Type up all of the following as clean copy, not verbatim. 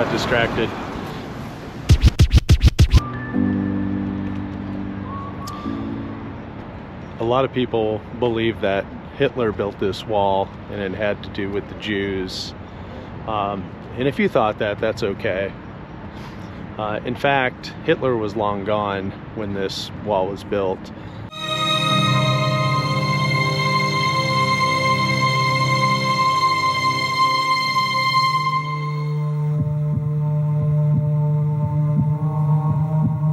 got distracted. A lot of people believe that Hitler built this wall and it had to do with the Jews. And if you thought that, that's okay. In fact, Hitler was long gone when this wall was built.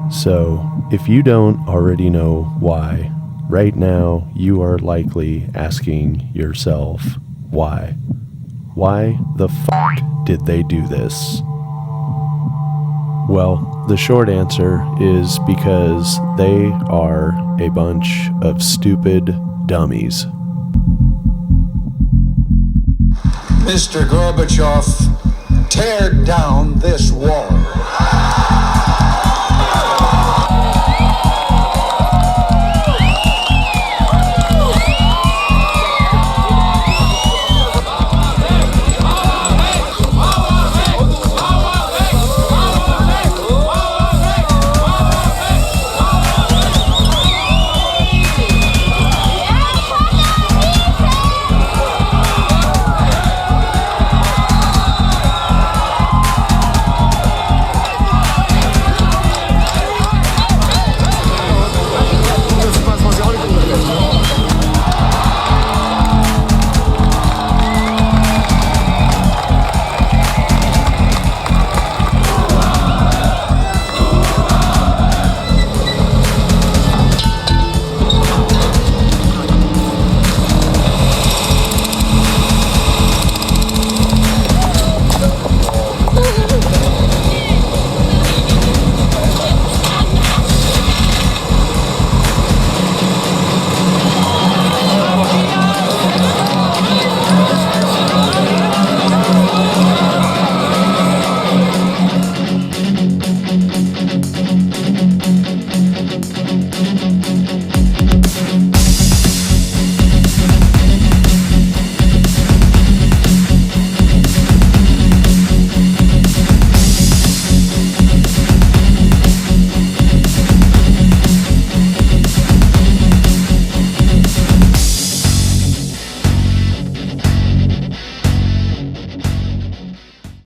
So, if you don't already know why, right now you are likely asking yourself, why? Why the fuck did they do this? Well, the short answer is because they are a bunch of stupid dummies. Mr. Gorbachev, tear down this wall.